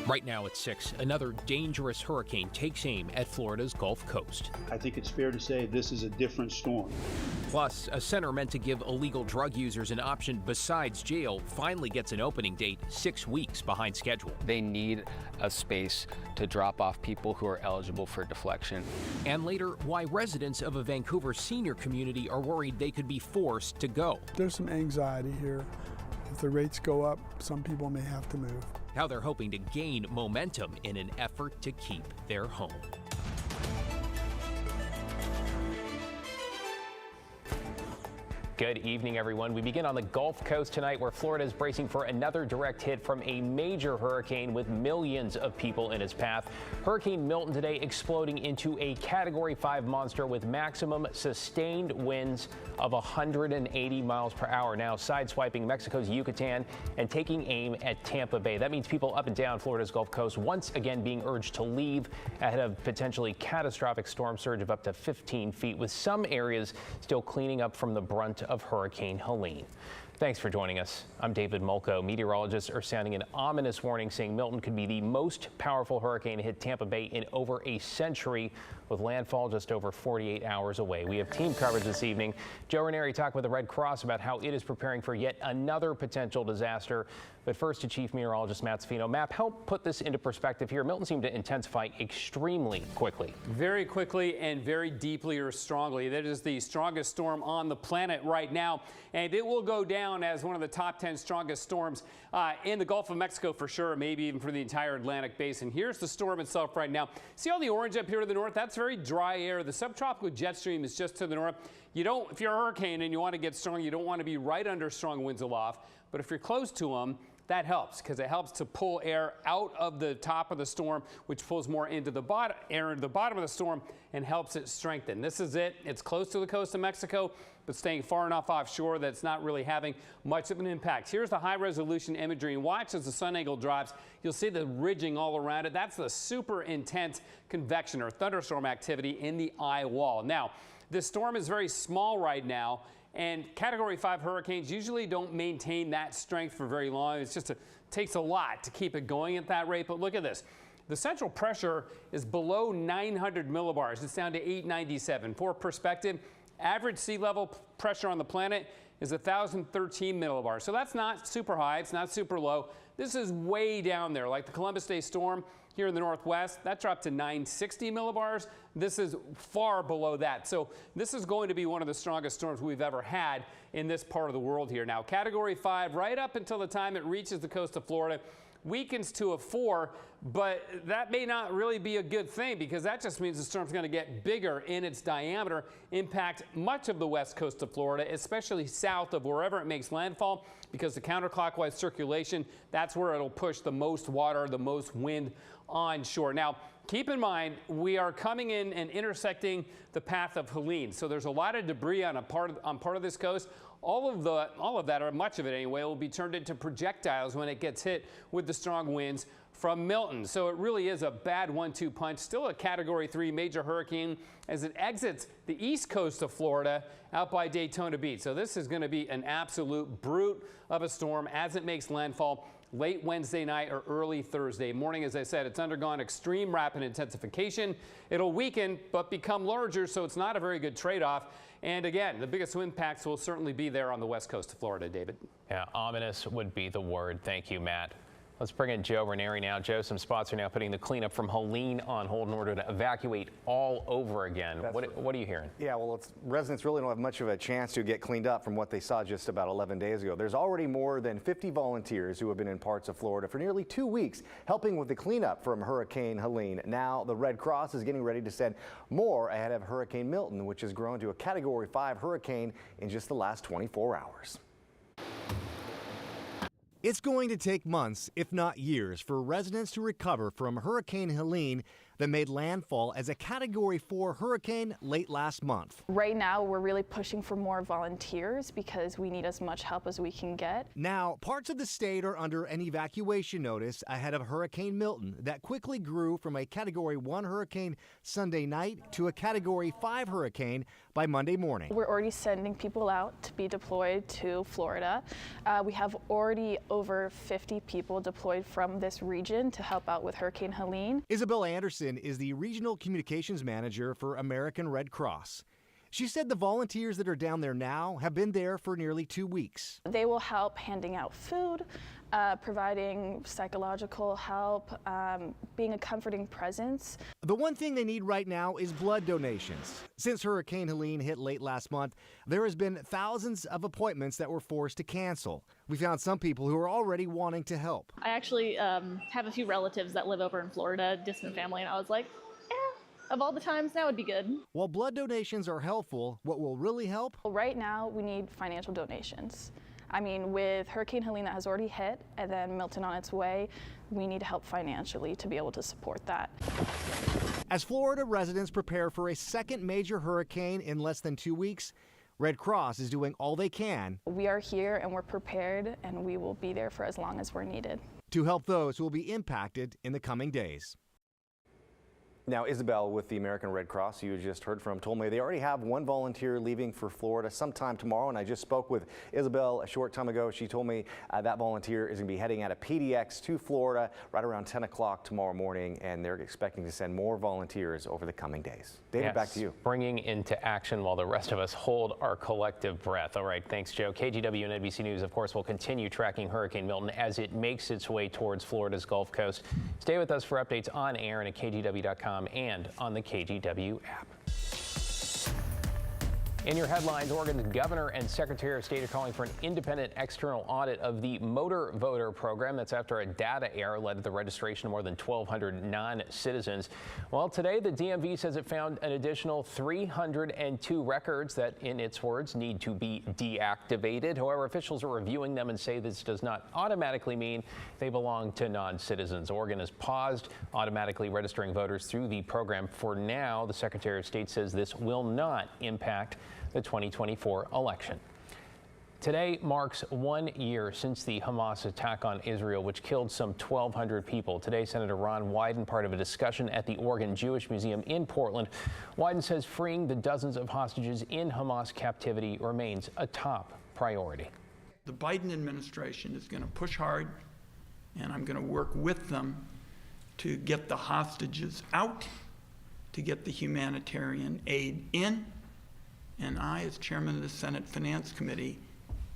Right now at 6, another dangerous hurricane takes aim at Florida's Gulf Coast. I think it's fair to say this is a different storm. Plus, a center meant to give illegal drug users an option besides jail finally gets an opening date 6 weeks behind schedule. They need a space to drop off people who are eligible for deflection. And later, why residents of a Vancouver senior community are worried they could be forced to go. There's some anxiety here. If the rates go up, some people may have to move. How they're hoping to gain momentum in an effort to keep their home. Good evening, everyone. We begin on the Gulf Coast tonight, where Florida is bracing for another direct hit from a major hurricane with millions of people in its path. Hurricane Milton today exploding into a Category 5 monster with maximum sustained winds of 180 miles per hour, now sideswiping Mexico's Yucatan and taking aim at Tampa Bay. That means people up and down Florida's Gulf Coast once again being urged to leave ahead of potentially catastrophic storm surge of up to 15 feet, with some areas still cleaning up from the brunt of Hurricane Helene. Thanks for joining us. I'm David Mulco. Meteorologists are sounding an ominous warning, saying Milton could be the most powerful hurricane to hit Tampa Bay in over a century, with landfall just over 48 hours away. We have team coverage this evening. Joe Ranieri talked with the Red Cross about how it is preparing for yet another potential disaster. But first to Chief Meteorologist Matt Sfino. Matt, help put this into perspective here. Milton seemed to intensify extremely quickly. Very quickly and very deeply or strongly. That is the strongest storm on the planet right now, and it will go down as one of the top 10 strongest storms in the Gulf of Mexico for sure, maybe even for the entire Atlantic basin. Here's the storm itself right now. See all the orange up here to the north? That's very dry air. The subtropical jet stream is just to the north. If you're a hurricane and you want to get strong, you don't want to be right under strong winds aloft. But if you're close to them, that helps, because it helps to pull air out of the top of the storm, which pulls more into the air into the bottom of the storm and helps it strengthen. This is it. It's close to the coast of Mexico, but staying far enough offshore that it's not really having much of an impact. Here's the high-resolution imagery, and watch as the sun angle drops. You'll see the ridging all around it. That's the super intense convection or thunderstorm activity in the eye wall. Now, this storm is very small right now, and Category 5 hurricanes usually don't maintain that strength for very long. Takes a lot to keep it going at that rate. But look at this. The central pressure is below 900 millibars. It's down to 897. For perspective, average sea level pressure on the planet is 1,013 millibars. So that's not super high. It's not super low. This is way down there, like the Columbus Day storm here in the Northwest. That dropped to 960 millibars. This is far below that. So this is going to be one of the strongest storms we've ever had in this part of the world here. Now, Category 5, right up until the time it reaches the coast of Florida, weakens to a 4, but that may not really be a good thing, because that just means the storm's going to get bigger in its diameter, impact much of the west coast of Florida, especially south of wherever it makes landfall, because the counterclockwise circulation, that's where it'll push the most water, the most wind onshore. Now, keep in mind, we are coming in and intersecting the path of Helene, so there's a lot of debris on part of this coast. All of that, or much of it anyway, will be turned into projectiles when it gets hit with the strong winds from Milton. So it really is a bad 1-2 punch. Still a Category 3 major hurricane as it exits the east coast of Florida out by Daytona Beach. So this is going to be an absolute brute of a storm as it makes landfall late Wednesday night or early Thursday morning. As I said, it's undergone extreme rapid intensification. It'll weaken but become larger, so it's not a very good trade-off. And again, the biggest impacts will certainly be there on the west coast of Florida, David. Yeah, ominous would be the word. Thank you, Matt. Let's bring in Joe Ranieri now. Joe, some spots are now putting the cleanup from Helene on hold in order to evacuate all over again. What are you hearing? Yeah, well, residents really don't have much of a chance to get cleaned up from what they saw just about 11 days ago. There's already more than 50 volunteers who have been in parts of Florida for nearly 2 weeks helping with the cleanup from Hurricane Helene. Now the Red Cross is getting ready to send more ahead of Hurricane Milton, which has grown to a Category 5 hurricane in just the last 24 hours. It's going to take months, if not years, for residents to recover from Hurricane Helene that made landfall as a Category 4 hurricane late last month. Right now, we're really pushing for more volunteers because we need as much help as we can get. Now, parts of the state are under an evacuation notice ahead of Hurricane Milton that quickly grew from a Category 1 hurricane Sunday night to a Category 5 hurricane by Monday morning. We're already sending people out to be deployed to Florida. We have already over 50 people deployed from this region to help out with Hurricane Helene. Isabel Anderson is the Regional Communications Manager for American Red Cross. She said the volunteers that are down there now have been there for nearly 2 weeks. They will help handing out food, providing psychological help, being a comforting presence. The one thing they need right now is blood donations. Since Hurricane Helene hit late last month, there has been thousands of appointments that were forced to cancel. We found some people who are already wanting to help. I actually have a few relatives that live over in Florida, distant family, and I was like, of all the times, that would be good. While blood donations are helpful, what will really help? Right now, we need financial donations. I mean, with Hurricane Helene that has already hit and then Milton on its way, we need help financially to be able to support that. As Florida residents prepare for a second major hurricane in less than 2 weeks, Red Cross is doing all they can. We are here and we're prepared, and we will be there for as long as we're needed to help those who will be impacted in the coming days. Now, Isabel with the American Red Cross, you just heard from, told me they already have one volunteer leaving for Florida sometime tomorrow. And I just spoke with Isabel a short time ago. She told me that volunteer is going to be heading out of PDX to Florida right around 10 o'clock tomorrow morning. And they're expecting to send more volunteers over the coming days. David, yes, back to you. Springing into action while the rest of us hold our collective breath. All right, thanks, Joe. KGW and NBC News, of course, will continue tracking Hurricane Milton as it makes its way towards Florida's Gulf Coast. Stay with us for updates on air and at KGW.com and on the KGW app. In your headlines, Oregon's governor and secretary of state are calling for an independent external audit of the motor voter program. That's after a data error led to the registration of more than 1,200 non-citizens. Well, today the DMV says it found an additional 302 records that, in its words, need to be deactivated. However, officials are reviewing them and say this does not automatically mean they belong to non-citizens. Oregon has paused automatically registering voters through the program for now. The secretary of state says this will not impact the 2024 election. Today marks 1 year since the Hamas attack on Israel, which killed some 1,200 people. Today, Senator Ron Wyden, part of a discussion at the Oregon Jewish Museum in Portland. Wyden says freeing the dozens of hostages in Hamas captivity remains a top priority. The Biden administration is going to push hard, and I'm going to work with them to get the hostages out, to get the humanitarian aid in. And I, as chairman of the Senate Finance Committee,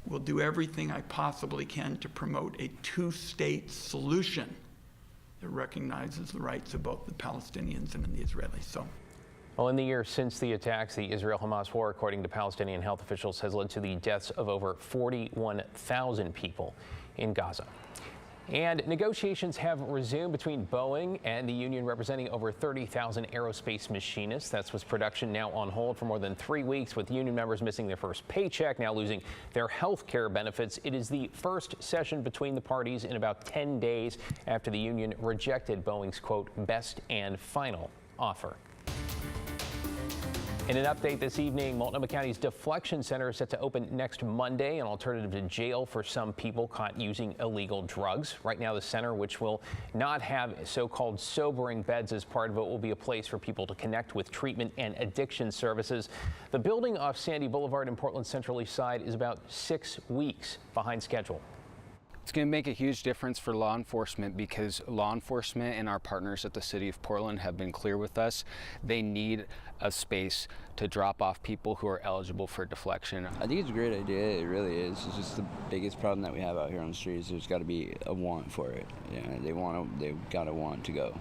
will do everything I possibly can to promote a two-state solution that recognizes the rights of both the Palestinians and the Israelis. Well, in the year since the attacks, the Israel-Hamas war, according to Palestinian health officials, has led to the deaths of over 41,000 people in Gaza. And negotiations have resumed between Boeing and the union representing over 30,000 aerospace machinists. That's with production now on hold for more than 3 weeks, with union members missing their first paycheck, now losing their health care benefits. It is the first session between the parties in about 10 days after the union rejected Boeing's, quote, best and final offer. In an update this evening, Multnomah County's Deflection Center is set to open next Monday, an alternative to jail for some people caught using illegal drugs. Right now, the center, which will not have so-called sobering beds as part of it, will be a place for people to connect with treatment and addiction services. The building off Sandy Boulevard in Portland's Central East Side is about 6 weeks behind schedule. It's going to make a huge difference for law enforcement because law enforcement and our partners at the City of Portland have been clear with us. They need a space to drop off people who are eligible for deflection. I think it's a great idea. It really is. It's just the biggest problem that we have out here on the streets. There's got to be a want for it. Yeah, they've got to want to go.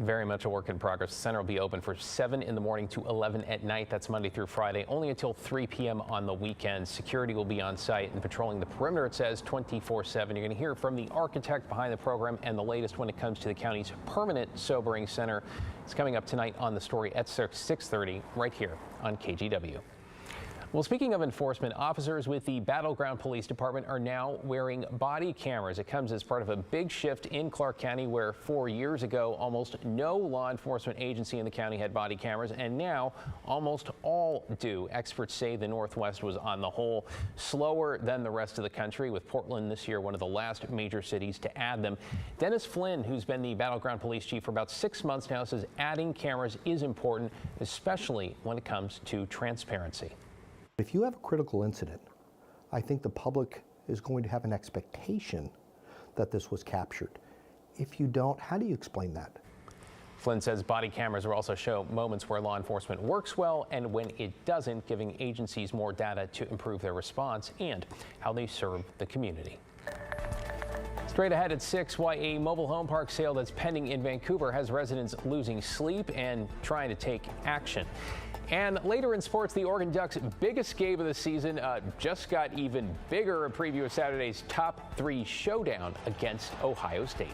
Very much a work in progress. The center will be open from 7 in the morning to 11 at night. That's Monday through Friday, only until 3 p.m. on the weekends. Security will be on site and patrolling the perimeter, it says, 24/7. You're going to hear from the architect behind the program and the latest when it comes to the county's permanent sobering center. It's coming up tonight on The Story at 6:30 right here on KGW. Well, speaking of enforcement, officers with the Battleground Police Department are now wearing body cameras. It comes as part of a big shift in Clark County, where 4 years ago, almost no law enforcement agency in the county had body cameras, and now almost all do. Experts say the Northwest was on the whole slower than the rest of the country, with Portland this year one of the last major cities to add them. Dennis Flynn, who's been the Battleground Police Chief for about 6 months now, says adding cameras is important, especially when it comes to transparency. If you have a critical incident, I think the public is going to have an expectation that this was captured. If you don't, how do you explain that? Flynn says body cameras will also show moments where law enforcement works well and when it doesn't, giving agencies more data to improve their response and how they serve the community. Straight ahead at 6, why a mobile home park sale that's pending in Vancouver has residents losing sleep and trying to take action. And later in sports, the Oregon Ducks' biggest game of the season just got even bigger. A preview of Saturday's top 3 showdown against Ohio State.